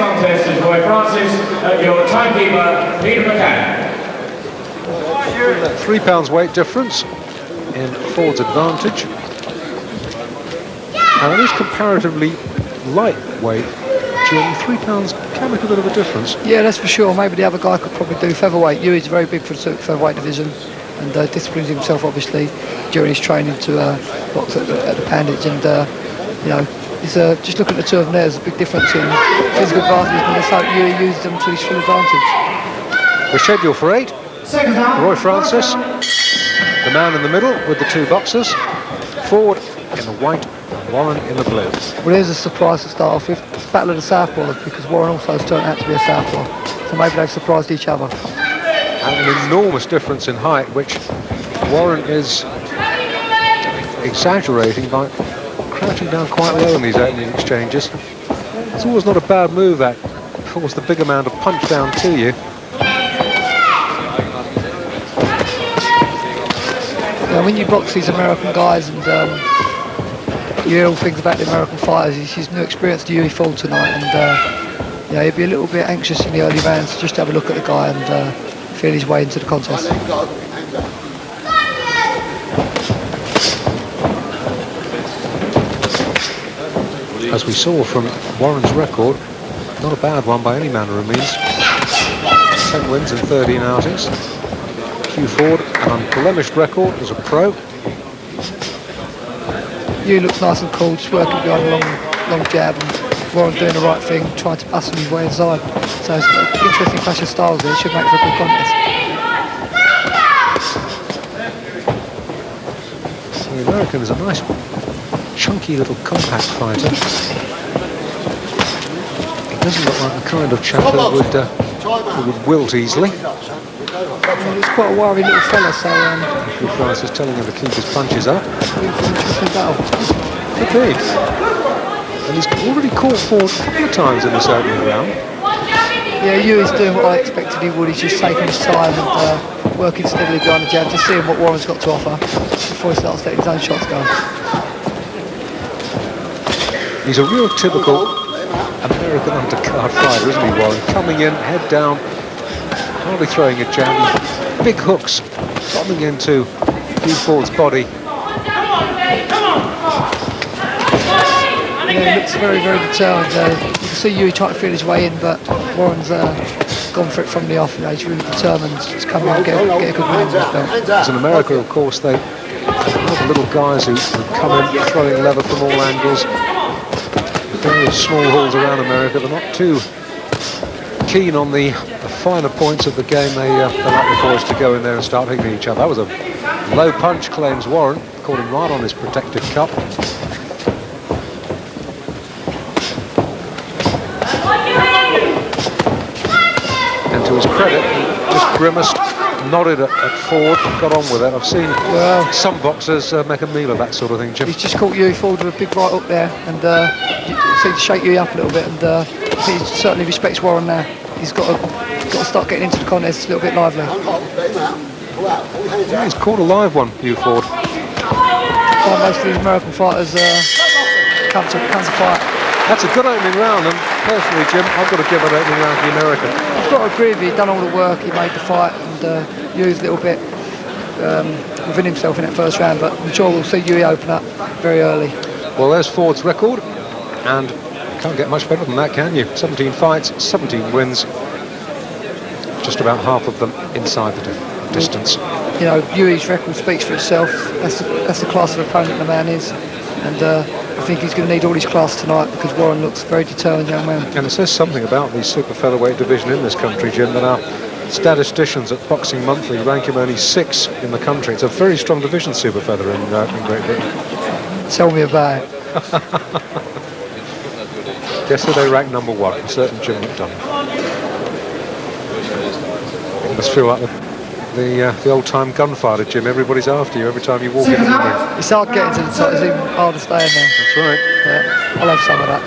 contest is Roy Francis and your timekeeper, Peter McCann. That £3 weight difference in Forde's advantage. And it is comparatively lightweight. Jim, £3 can make a bit of a difference. Yeah, that's for sure. Maybe the other guy could probably do featherweight. Hughie's very big for the super featherweight division, and disciplines himself obviously during his training to box at the Pandage. And you know, it's, just looking at the two of them, there's a big difference in physical advantage, and let's hope Hughie uses them to his full advantage. We're scheduled for 8. Roy Francis, the man in the middle with the two boxers. Forde in the white, Warren in the blue. Well, here's a surprise to start off with. It's Battle of the Southpaws, because Warren also has turned out to be a Southpaw. So maybe they've surprised each other. And an enormous difference in height, which Warren is exaggerating by crouching down quite low in these opening exchanges. It's always not a bad move, that. Force the big amount of punch down to you. Yeah, when you box these American guys and you hear all things about the American fighters, he's new experience to Hughe Forde tonight, and yeah, he'd be a little bit anxious in the early rounds just to have a look at the guy and feel his way into the contest. As we saw from Warren's record, not a bad one by any manner of means. 10 wins and 13 outings. Hughe Forde, an unblemished record as a pro. Hughe looks nice and cool, just working behind a long jab, and Warren doing the right thing, trying to hustle his way inside. So it's got an interesting clash of styles there. It should make for a good contest. So the American is a nice, chunky little compact fighter. He doesn't look like the kind of chap that would wilt easily. He's quite a wiry little fella, so Hughe Francis telling him to keep his punches up. interesting battle. Could be. And he's already caught Forde a couple of times in this opening round. Yeah, Hughie's doing what I expected he would. He's just taking his time and working steadily behind the jab, just seeing what Warren's got to offer before he starts letting his own shots go. He's a real typical American undercard fighter, isn't he, Warren? Coming in, head down, hardly throwing a jab, big hooks bombing into Hughe Forde's body. Yeah, he looks very, very determined. You can see Hughie trying to feel his way in, but Warren's gone for it from the off. You know, he's really determined to come in and get a good win under his belt. As in America, of course, they have the little guys who come in throwing leather from all angles. Various small halls around America, they're not too keen on the finer points of the game. They like the boys to go in there and start hitting each other. That was a low punch, claims Warren, caught him right on his protective cup. And to his credit, he just grimaced, nodded at Forde, got on with it. I've seen some boxers make a meal of that sort of thing, Jim. He's just caught Hughe Forde with a big right hook there, and you seem to shake Hughe up a little bit, and I think he certainly respects Warren now. He's got to start getting into the contest a little bit lively. Yeah, he's caught a live one, Hughe Forde. Well, most of these American fighters come to fight. That's a good opening round, and personally, Jim, I've got to give an opening round to the American. I've got to agree with you. He's done all the work. He made the fight, and Hughie's a little bit within himself in that first round, but I'm sure we'll see Hughie open up very early. Well, there's Forde's record, and can't get much better than that, can you? 17 fights, 17 wins, just about half of them inside the distance. You know, Hughie's record speaks for itself. That's the class of opponent the man is, and I think he's going to need all his class tonight, because Warren looks a very determined young man. And it says something about the super featherweight division in this country, Jim, that our statisticians at Boxing Monthly rank him only 6th in the country. It's a very strong division, super feather, in Great Britain. Tell me about it. Guess who they rank number 1? A certain Jim McDonough. It must feel like the old-time gunfighter, Jim. Everybody's after you every time you walk into the ring. It's hard getting to the top. It's even harder staying there. That's right. Yeah, I'll have some of that.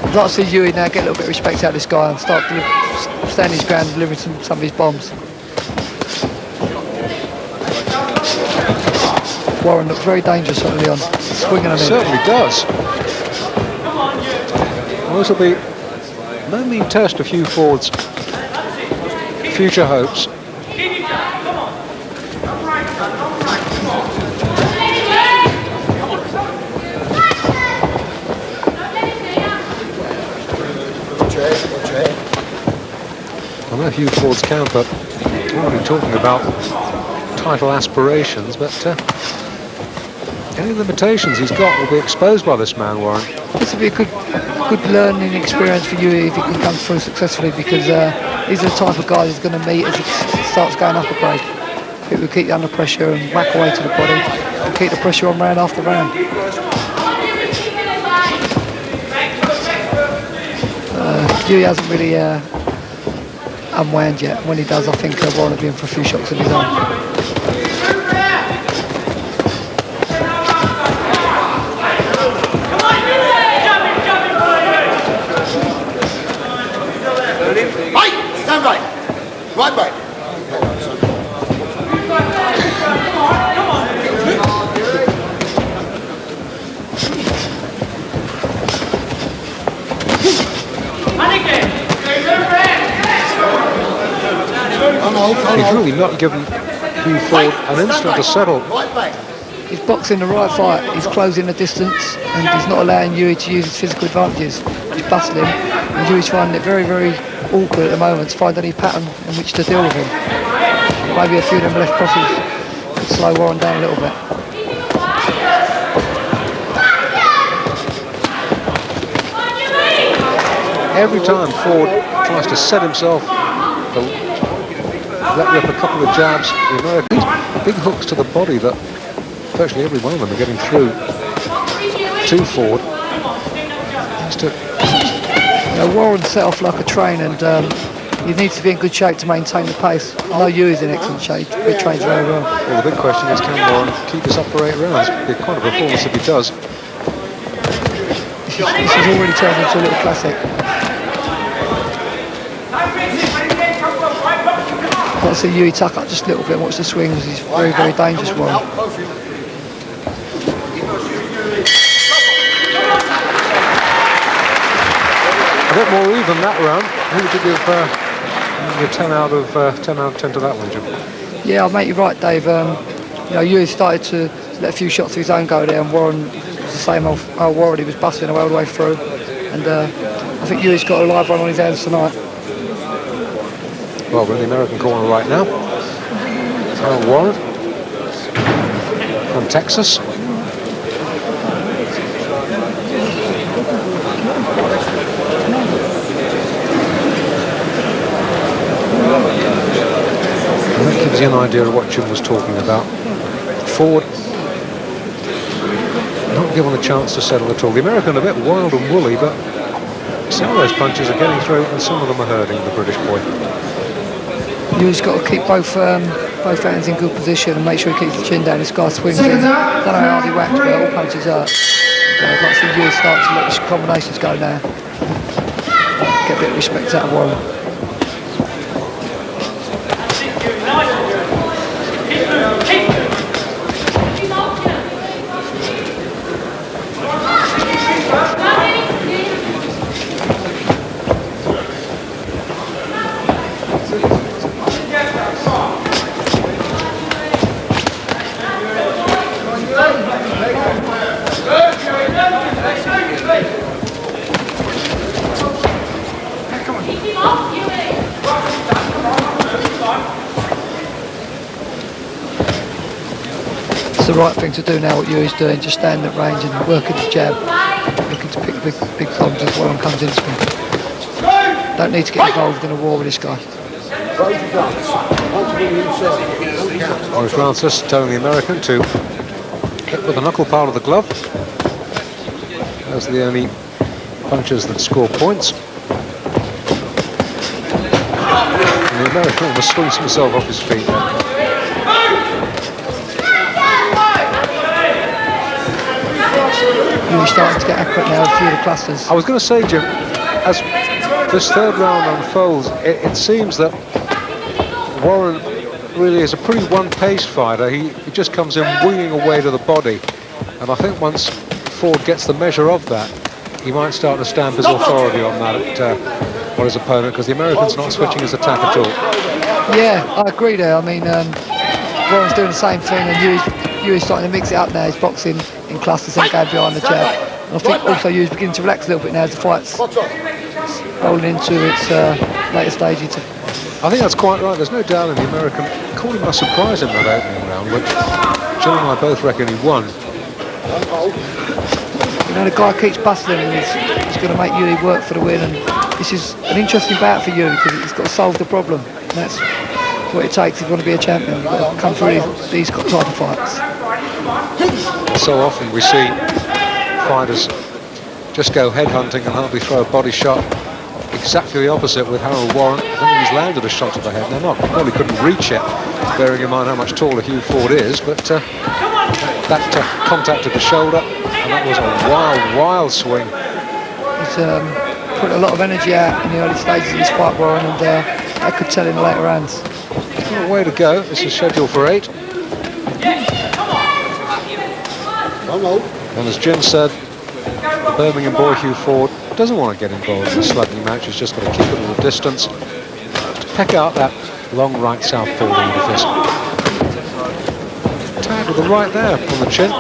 I'd like to see Hughie now get a little bit of respect out of this guy and start standing his ground and delivering some of his bombs. Warren looks very dangerous early on, swinging on him. Certainly does. Well, this will be no mean test of Hughe Forde's future hopes. I know Hughe Forde's camper already talking about title aspirations, but any limitations he's got will be exposed by this man, Warren. This will be a good learning experience for Hughe if he can come through successfully, because he's the type of guy he's going to meet as it starts going up a grade. It will keep you under pressure and whack away to the body and keep the pressure on round after round. Hughe hasn't really unwound yet. When he does, I think Warren will be in for a few shots of his own. Stand right. Right back. He's really not given Hughe Forde an instant to settle. He's boxing the right fight, he's closing the distance, and he's not allowing Hughe to use his physical advantages. He's bustling him, and Hugh's finding it very, very awkward at the moment to find any pattern in which to deal with him. Maybe a few of them left crosses could slow Warren down a little bit. Every time Forde tries to set himself to let rip a couple of jabs, the Americans, big hooks to the body that virtually every one of them are getting through to Forde. Warren set off like a train, and he needs to be in good shape to maintain the pace. I know Hugh's in excellent shape, he trains very well. Well, the big question is, can Warren keep this up for 8 rounds? It'll be quite a performance if he does. This has already turned into a little classic. Got to see Hughe tuck up just a little bit and watch the swings. He's very, very dangerous, Warren. A bit more even that round. Who would you give a 10 out of 10 to that one, Jim? Yeah, I'll make you right, Dave. Hughe started to let a few shots of his own go there, and Warren was the same old Warren. He was busting all the way through, and I think Hugh's got a live one on his hands tonight. Well, we're in the American corner right now. Warren from Texas. And that gives you an idea of what Jim was talking about. Forde not given a chance to settle at all. The American a bit wild and woolly, but some of those punches are getting through and some of them are hurting the British boy. Hugh's got to keep both hands in good position and make sure he keeps the chin down. This guy swings in. I don't know how hard he whacks, but all punches hurt. I'd like to see Hughe start to let the combinations go now. Get a bit of respect out of Warren. The right thing to do now, what Hugh's doing, just stand at range and work at the jab, looking to pick big thumbs as Warren comes into him. Don't need to get involved in a war with this guy. Boris Francis telling the American to hit with the knuckle part of the glove. Those are the only punches that score points. And the American almost swings himself off his feet now. Hugh's starting to get accurate now, a few of the clusters. I was going to say, Jim, as this third round unfolds, it seems that Warren really is a pretty one-pace fighter. He just comes in winging away to the body. And I think once Forde gets the measure of that, he might start to stamp his authority on that on his opponent, because the American's not switching his attack at all. Yeah, I agree there. I mean, Warren's doing the same thing, and Hugh's starting to mix it up now. He's boxing in clusters and going behind the jab. And I think also Hugh's beginning to relax a little bit now as the fight's rolling into its later stages. I think that's quite right. There's no doubt in the American caught him by surprise in that opening round, which Jill and I both reckon he won. You know, the guy keeps bustling, and he's going to make Hughe work for the win. And this is an interesting bout for Hughe, because he's got to solve the problem. And that's what it takes if you want to be a champion. You've got to come through these type of fights. So often we see fighters just go headhunting and hardly throw a body shot. Exactly the opposite with Harold Warren. I think he's landed a shot to the head. Now, probably couldn't reach it, bearing in mind how much taller Hughe Forde is, but that contact at the shoulder, and that was a wild swing. He's put a lot of energy out in the early stages of this fight, Warren, and that could tell in the later rounds. Well, way to go. This is scheduled for 8. And as Jim said, the Birmingham boy Hughe Forde doesn't want to get involved in a slugging match. He's just got to keep it at a distance to peck out that long right southpaw lead of his. Tag with the right there on the chin.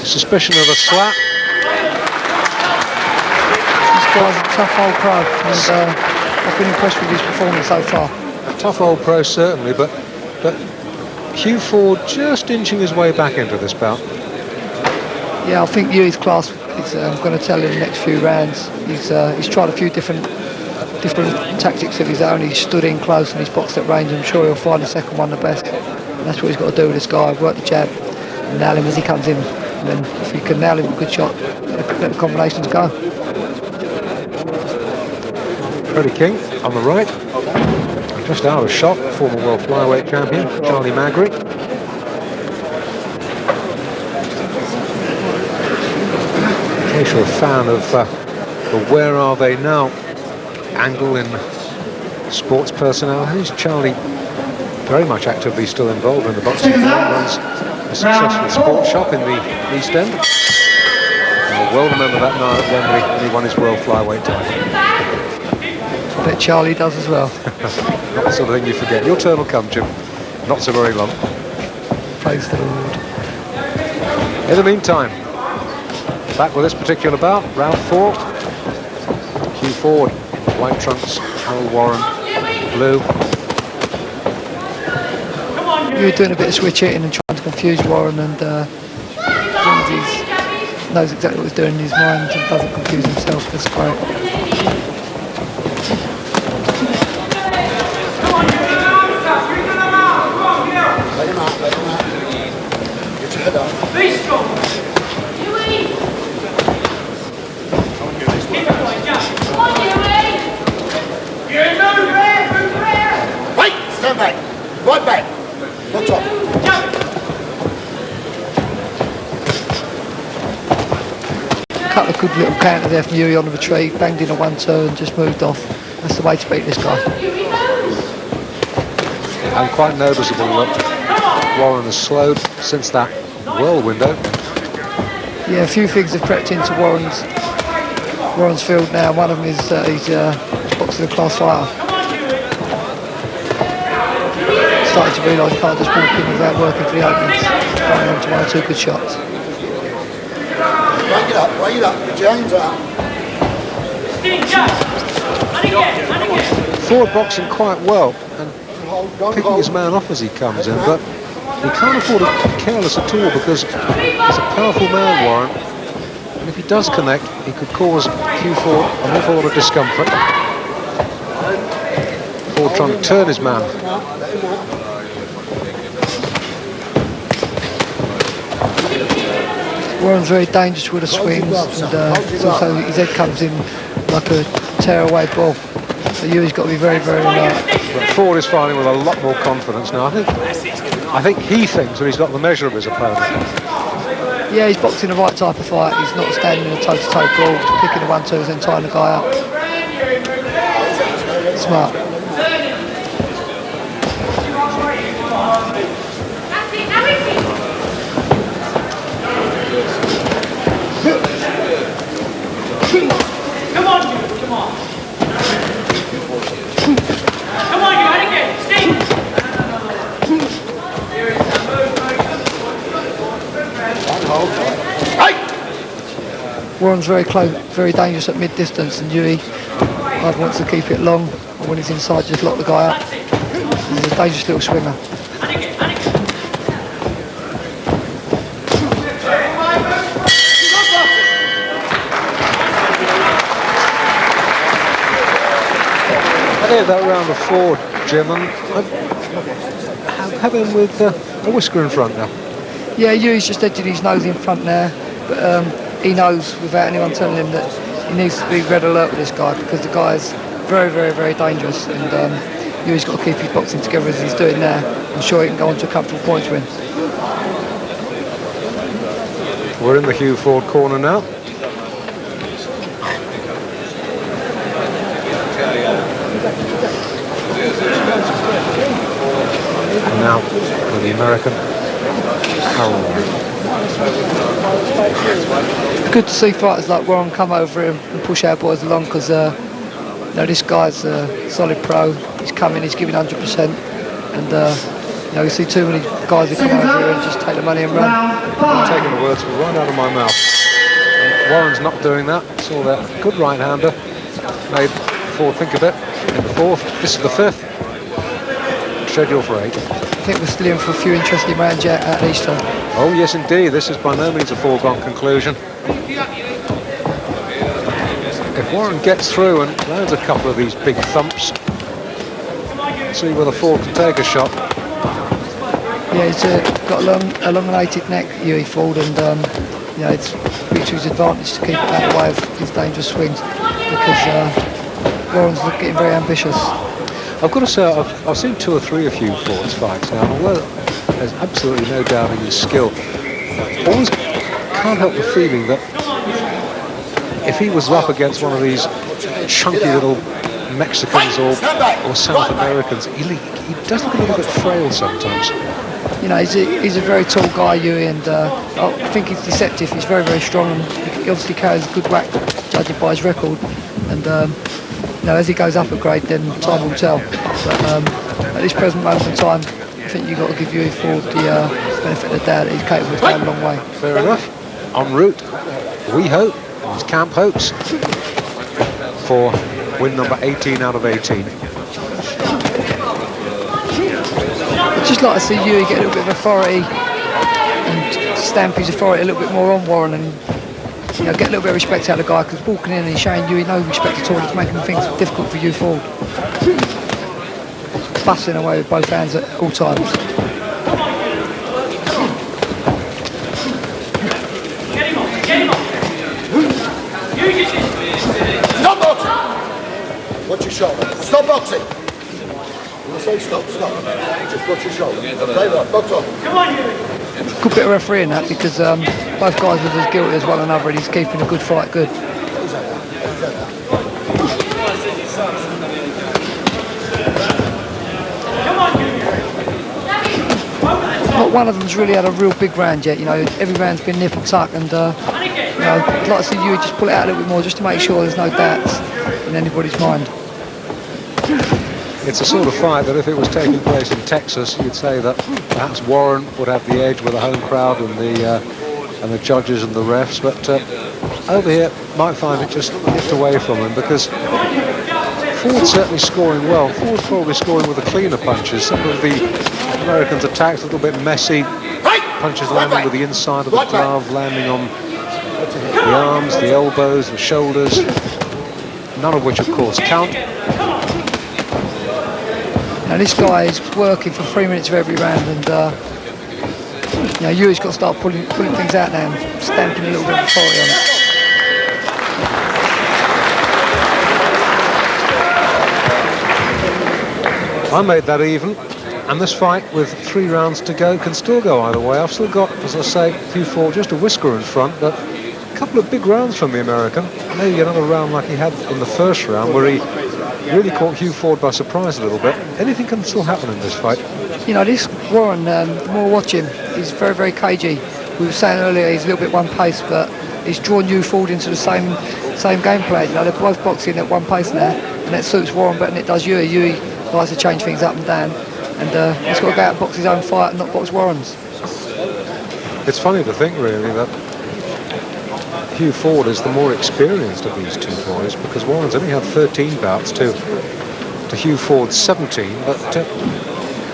Suspicion of a slap. This guy's a tough old pro, and I've been impressed with his performance so far. A tough old pro certainly, but Hughe Forde just inching his way back into this bout. Yeah, I think Hugh's class is going to tell in the next few rounds. He's tried a few different tactics of his own. He's stood in close and he's boxed at range. I'm sure he'll find the second one the best. And that's what he's got to do with this guy. Work the jab and nail him as he comes in. And then if he can nail him with a good shot, let the combinations go. Freddie King on the right. Just out of shot, former world flyweight champion Charlie Magri. In case you're a fan of the Where Are They Now angle in sports personalities, Charlie very much actively still involved in the boxing. He runs a successful sports shop in the East End. And we'll well remember that night at Wembley when he won his world flyweight title. I bet Charlie does as well. Not the sort of thing you forget. Your turn will come, Jim. Not so very long. Praise the Lord. In the meantime, back with this particular bout, round 4. Hughe Forde, white trunks, Harold Warren, blue. You're doing a bit of switch hitting and trying to confuse Warren, and as long as he knows exactly what he's doing in his mind and doesn't confuse himself, that's great. Be strong. Wait, stand back. Right back. Watch off. Couple of good little counters there from Hughe on the retreat, banged in a 1-2 and just moved off. That's the way to beat this guy. And quite noticeable that Warren has slowed since that well window. Yeah, a few things have crept into Warren's field now. One of them is he's boxing a class fighter. Starting to realise he can't just walk in without working for the openings. Going on to 1 or 2 good shots. Break it up, get your hands up. Forde boxing quite well and picking his man off as he comes in, but he can't afford to be careless at all, because he's a powerful man, Warren, and if he does connect, he could cause Hughe Forde an awful lot of discomfort. Forde trying to turn his man. Warren's very dangerous with the swings, and it's also his head comes in like a tear-away ball. So Hugh's got to be very, very alert. But Forde is fighting with a lot more confidence now. I think he thinks that he's got the measure of his opponent. Yeah, he's boxing the right type of fight. He's not standing in a toe-to-toe brawl, picking the 1-2s and tying the guy up. Smart. Come on, Hughe, come on. Come on, Hughe, again, Steve. Warren's very close, very dangerous at mid-distance, and Hughe either wants to keep it long, or when he's inside, just lock the guy up. He's a dangerous little swinger. I did that round of Forde, Jim, and I have him with a whisker in front now. Yeah, Hughe's just edged his nose in front there, but he knows without anyone telling him that he needs to be red alert with this guy, because the guy is very, very, very dangerous, and Hughe's got to keep his boxing together as he's doing there. I'm sure he can go on to a comfortable points win. We're in the Hughe Forde corner now. And now for the American, Harold. Good to see fighters like Warren come over him and push our boys along, because this guy's a solid pro. He's coming, he's giving 100%, and you see too many guys who come over here and just take the money and run. I'm taking the words right out of my mouth. And Warren's not doing that. Saw that good right-hander. Made Forde think a bit in the fourth. This is the fifth. Scheduled for 8. I think we're still in for a few interesting rounds yet at Easter. Oh yes indeed, this is by no means a foregone conclusion. If Warren gets through and lands a couple of these big thumps, see whether Forde can take a shot. Yeah, he's got a elongated neck, Hughe Forde, and it's really to his advantage to keep out of the way of his dangerous swings, because Warren's getting very ambitious. I've got to say, I've seen 2 or 3 of Hughe Forde's fights now, and although there's absolutely no doubting his skill, I always can't help the feeling that if he was up against one of these chunky little Mexicans or South Americans, he does look a little bit frail sometimes. He's a very tall guy, Hughe, and I think he's deceptive. He's very, very strong, and he obviously carries a good whack, judging by his record. And as he goes up a grade, then time will tell. But at this present moment in time, I think you've got to give Hughe Forde the benefit of the doubt that he's capable of going a long way. Fair enough. En route, we hope, his camp hopes, for win number 18 out of 18. I'd just like to see Hughe get a little bit of authority and stamp his authority a little bit more on Warren, and get a little bit of respect out of the guy, because walking in and showing Hughe no respect at all, it's making things difficult for Hughe Forde. Busting away with both hands at all times. Get him on. Stop boxing! Watch your shoulder. Stop boxing! When I say stop, just watch your shoulder. Okay, right, box on. Come on, Hughe. Good bit of refereeing that, because both guys were as guilty as one another, and he's keeping a good fight good. Not one of them's really had a real big round yet. Every round's been nip and tuck, and I'd like to see you just pull it out a little bit more, just to make sure there's no doubts in anybody's mind. It's a sort of fight that if it was taking place in Texas, you'd say that perhaps Warren would have the edge with the home crowd and the judges and the refs, but over here might find it just nipped away from him, because Forde's certainly scoring well. Forde's probably scoring with the cleaner punches. Some of the Americans' attacks a little bit messy. Punches landing with the inside of the glove, landing on the arms, the elbows, the shoulders, none of which of course count. Now this guy is working for 3 minutes of every round, and Hughe's got to start pulling things out now and stamping a little bit of authority on it. I made that even, and this fight with 3 rounds to go can still go either way. I've still got, as I say, Hughe Forde just a whisker in front, but a couple of big rounds from the American. Maybe another round like he had in the first round, where he really caught Hughe Forde by surprise a little bit. Anything can still happen in this fight. This Warren, the more I watch him, he's very, very cagey. We were saying earlier he's a little bit one pace, but he's drawn Hughe Forde into the same same game plan. You know, they're both boxing at one pace now, and that suits Warren better than it does Hughe. Hughe likes to change things up and down, and he's got to go out and box his own fight and not box Warren's. It's funny to think, really, that Hughe Forde is the more experienced of these two boys, because Warren's only had 13 bouts to Hughe Forde's 17, but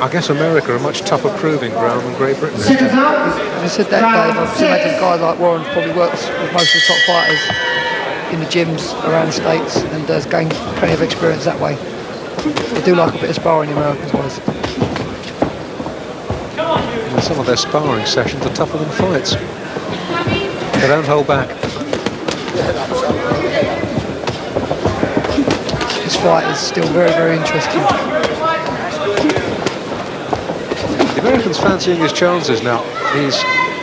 I guess America are a much tougher proving ground than Great Britain is. I said that, Dave. I just imagine a guy like Warren probably works with most of the top fighters in the gyms around the States and has gained plenty of experience that way. They do like a bit of sparring, the Americans boys. And some of their sparring sessions are tougher than fights. They don't hold back. This fight is still very, very interesting. The American's fancying his chances now.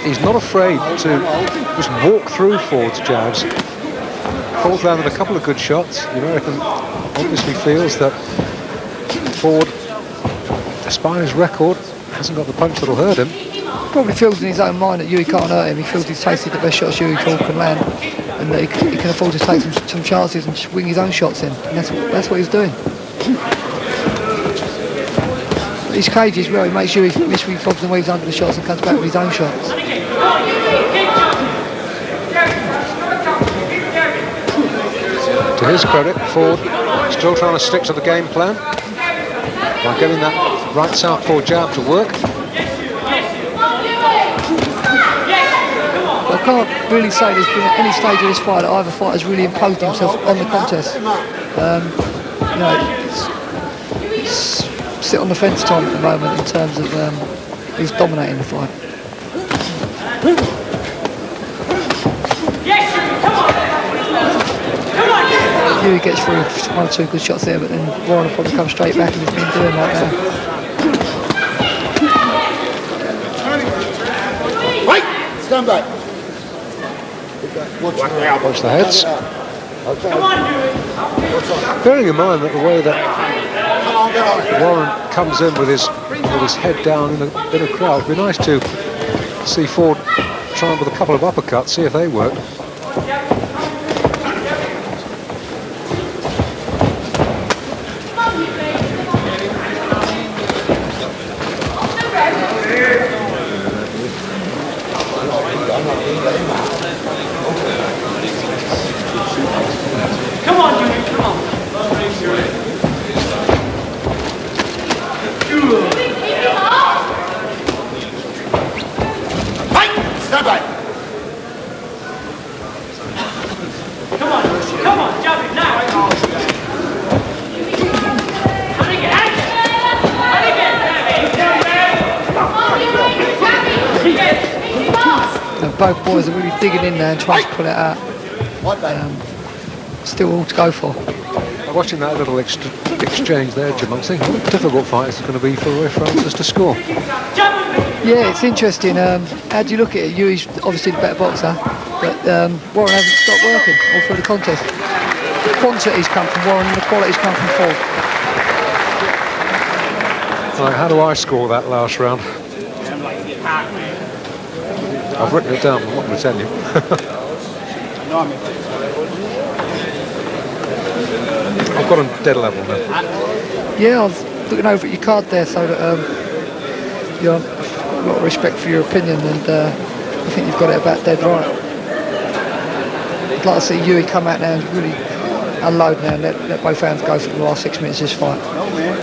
He's not afraid to just walk through Forde's jabs. Forde's landed a couple of good shots. The American obviously feels that Forde, despite his record, hasn't got the punch that'll hurt him. Probably feels in his own mind that Hughe can't hurt him. He feels he's tasted the best shots Hughe Forde can land, and that he can afford to take some chances and wing his own shots in. And that's what he's doing. His cage is well, he makes sure he misreads fobs and weaves under the shots and comes back with his own shots. To his credit, Forde still trying to stick to the game plan by getting that right southpaw jab to work. I can't really say there's been at any stage of this fight that either fighter has really imposed himself on the contest. It's sit on the fence time at the moment in terms of who's dominating the fight. Hughe gets through one or two good shots there, but then Warren will probably come straight back, and he's been doing right now. Wait! Stand back. Watch the heads. Bearing in mind that the way that Warren comes in with his head down in a crowd, it'd be nice to see Forde try with a couple of uppercuts, see if they work. Come on, Jimmy, come on. Hey! Stand back. Come on, jump it now. Both boys are really digging in there and trying to pull it out. Still all to go for. Watching that little exchange there, Jim, I'm thinking what a difficult fight is going to be for Roy Francis to score. Yeah, it's interesting. How do you look at it? Hughie's obviously the better boxer, but Warren hasn't stopped working all through the contest. The quantity's come from Warren and the quality's come from Forde. Right, how do I score that last round? I've written it down, I'm not going to tell you. I've got him dead level now. Yeah, I was looking over at your card there, so that I've got a lot of respect for your opinion, and I think you've got it about dead right. I'd like to see Hughe come out now and really unload now and let both hands go for the last 6 minutes of this fight,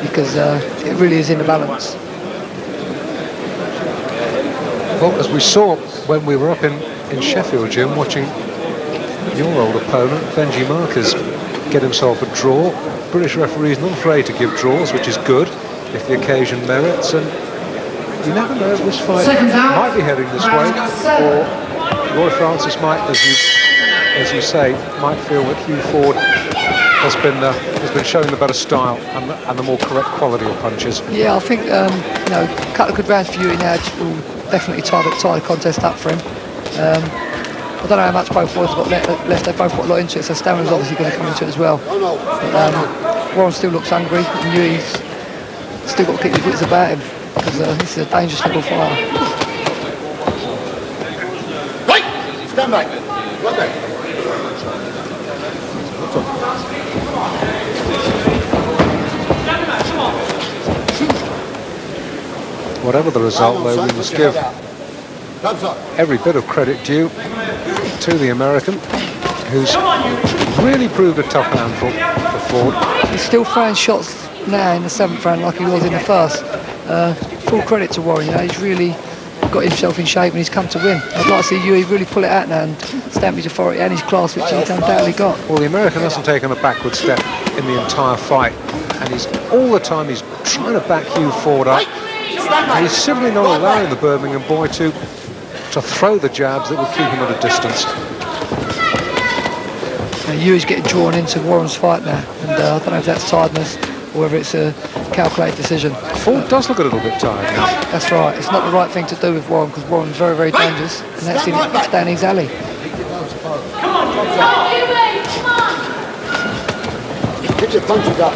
because it really is in the balance. Well, as we saw when we were up in Sheffield, Jim, watching your old opponent, Benji Marcus, get himself a draw. British referees not afraid to give draws, which is good if the occasion merits, and you never know, this fight might be heading this way, or Roy Francis might, as you say, might feel that Hughe Forde has been showing the better style and the more correct quality of punches. Yeah, I think a couple of good rounds for Hughe now will definitely tie the contest up for him. I don't know how much both boys have got left. They've both got a lot into it, so Stamina's obviously going to come into it as well. But Warren still looks hungry, and Hughie's still got to keep his wits about him, because this is a dangerous little fighter. Right! Stand back. Right there. Whatever the result, though, we must give Gloves on. every bit of credit due to the American, who's really proved a tough handful for Forde. He's still throwing shots now in the 7th round like he was in the first. Full credit to Warren, you know, he's really got himself in shape and he's come to win. I'd like to see Hughe really pull it out now and stamp his authority and his class, which he's undoubtedly got. Well, the American hasn't taken a backward step in the entire fight, and he's all the time he's trying to back Hughe Forde up. And he's simply not allowing the Birmingham boy to throw the jabs that would keep him at a distance. Hugh's getting drawn into Warren's fight now, and I don't know if that's tiredness or whether it's a calculated decision. Forde does look a little bit tired now. That's right, it's not the right thing to do with Warren, because Warren's very, very dangerous, and that's down his alley. Come on, Hughie, come on! Get your punches up.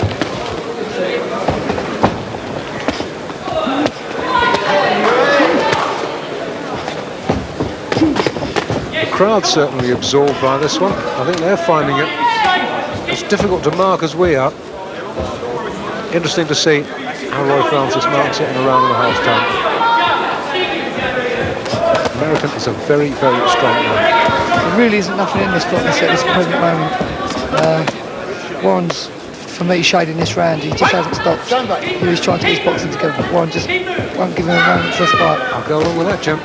The crowd's certainly absorbed by this one. I think they're finding it as difficult to mark as we are. Interesting to see how Roy Francis marks it in a round and a half time. American is a very, very strong man. There really isn't nothing in this boxing set at this present moment. Warren's, for me, shading this round. He just hasn't stopped. He's trying to get his boxing together, but Warren just won't give him a moment's respite. I'll go along with that, Jim.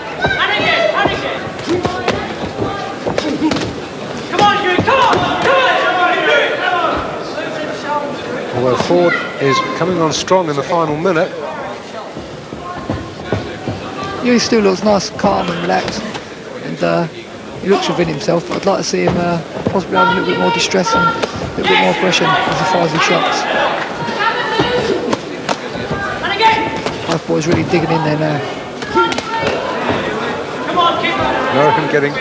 Although Forde is coming on strong in the final minute. He still looks nice, calm and relaxed, and he looks within himself. But I'd like to see him possibly have a little bit more distress and a little bit more aggression as he fires his shots. Both boys really digging in there now. American getting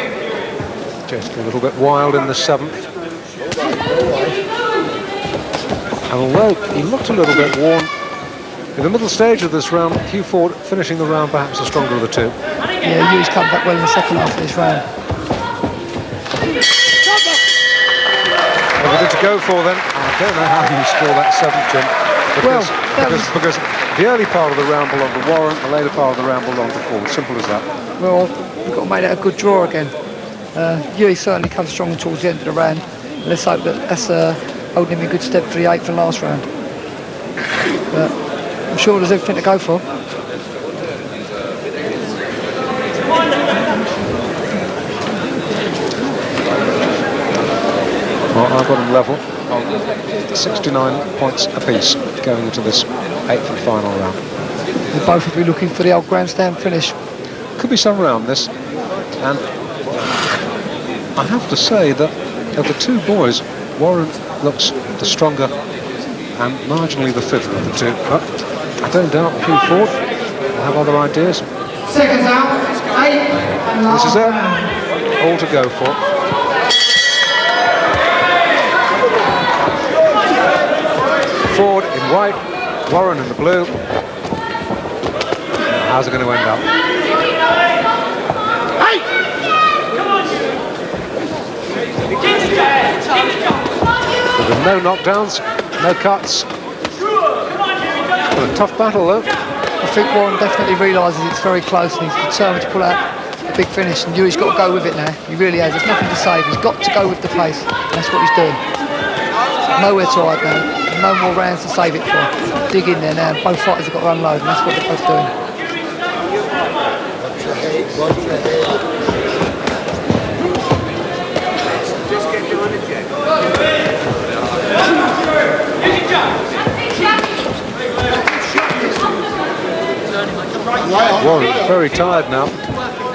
just a little bit wild in the 7th. And although he looked a little bit worn in the middle stage of this round, Hughe Forde finishing the round perhaps the stronger of the two. Yeah, Hugh's come back well in the second half of this round. Everything to go for then. I don't know how you score that 7th, Jim. Because the early part of the round belonged to Warren, the later part of the round belonged to Forde. Simple as that. Well, we've got to make that a good draw again. Hughe certainly comes strong towards the end of the round. Let's hope that that's holding him in good stead for the 8th and last round. But I'm sure there's everything to go for. Well, I've got them level on 69 points apiece going into this 8th and final round. They both will be looking for the old grandstand finish. Could be some round this, and I have to say that of the two boys, Warren looks the stronger and marginally the fitter of the two. But I don't doubt Hughe Forde will have other ideas. Seconds out, 8 and This is it, round. all to go for. Forde in white, Warren in the blue. Now, how's it going to end up? There were no knockdowns, no cuts. What a tough battle though. I think Warren definitely realises it's very close and he's determined to pull out a big finish, and Hugh's got to go with it now. He really has. There's nothing to save. He's got to go with the pace. That's what he's doing. Nowhere to hide now. No more rounds to save it for. Dig in there now. Both fighters have got to unload, and that's what they're both doing. Warren's very tired now.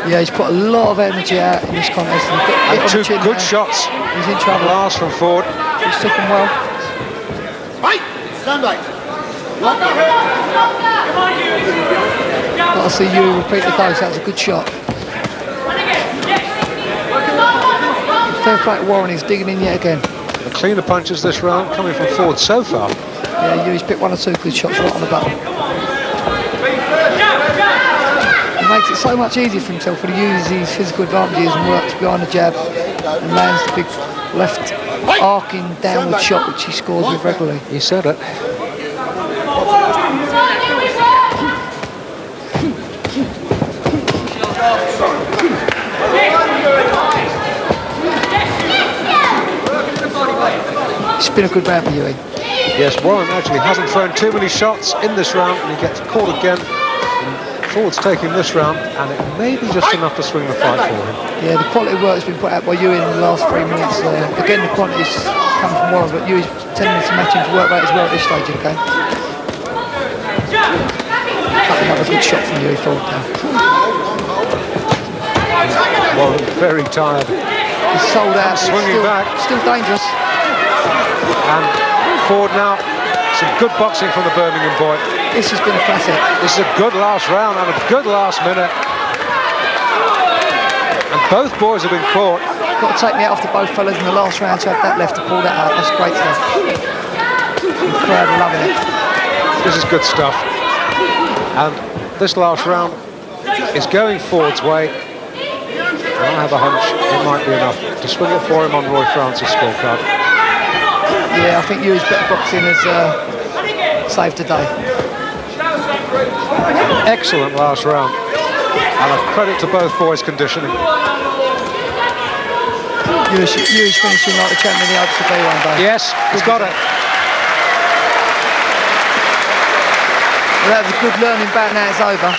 Yeah, he's put a lot of energy out in this contest. And two good shots. He's in trouble. Last from Forde. He's took him well. Right, stand back. Got to see you repeat the dose. That was a good shot. Fair play to Warren. He's digging in yet again. The cleaner punches this round coming from Forde so far. Yeah, Hugh's picked 1 or 2 good shots right on the button. He makes it so much easier for himself when he uses his physical advantages and works behind the jab and lands the big left arcing downward shot which he scores with regularly. He said it. It's been a good round for Hughe. Yes, Warren actually hasn't thrown too many shots in this round, and he gets caught again. And Forde's taking this round, and it may be just enough to swing the fight for him. Yeah, the quality work has been put out by Hughe in the last 3 minutes. Again, the quantity's come from Warren, but Hugh's tending to match his work rate as well at this stage of the game. Another good shot from Hughe Forde now. Warren very tired. He's sold out. Swinging back. Still dangerous. And Forde now, some good boxing from the Birmingham boy. This has been a classic. This is a good last round and a good last minute. And both boys have been caught. Got to take me out off the both fellas in the last round to have that left to pull that out. That's great stuff. The crowd are loving it. This is good stuff. And this last round is going Forde's way. And I have a hunch it might be enough to swing it for him on Roy Francis' scorecard. Yeah, I think Hugh's better boxing has saved today. Excellent last round. And a credit to both boys' conditioning. Hugh's finishing like the champion he hopes to be one day. Yes, he's got it. Well, that was a good learning back, now it's over.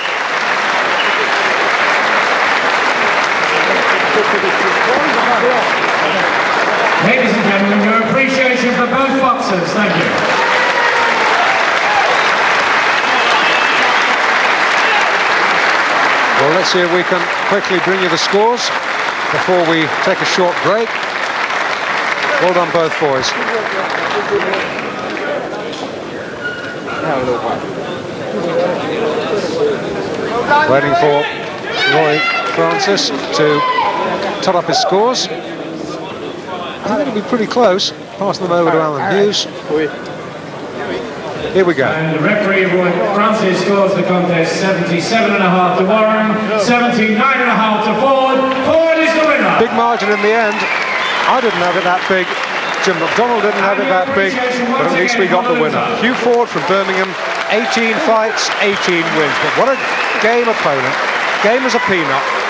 Ladies and gentlemen, your appreciation for both boxers. Thank you. Well, let's see if we can quickly bring you the scores before we take a short break. Well done, both boys. Waiting for Roy Francis to tot up his scores. I think it'll be pretty close. Passing them over to Alan Hughes. Here we go. And the referee, Roy Francis, scores the contest 77.5 to Warren, 79.5 to Forde. Forde is the winner. Big margin in the end. I didn't have it that big. Jim McDonald didn't have it that big, but at least we got the winner. Hughe Forde from Birmingham, 18 fights, 18 wins. But what a game opponent. Game as a peanut.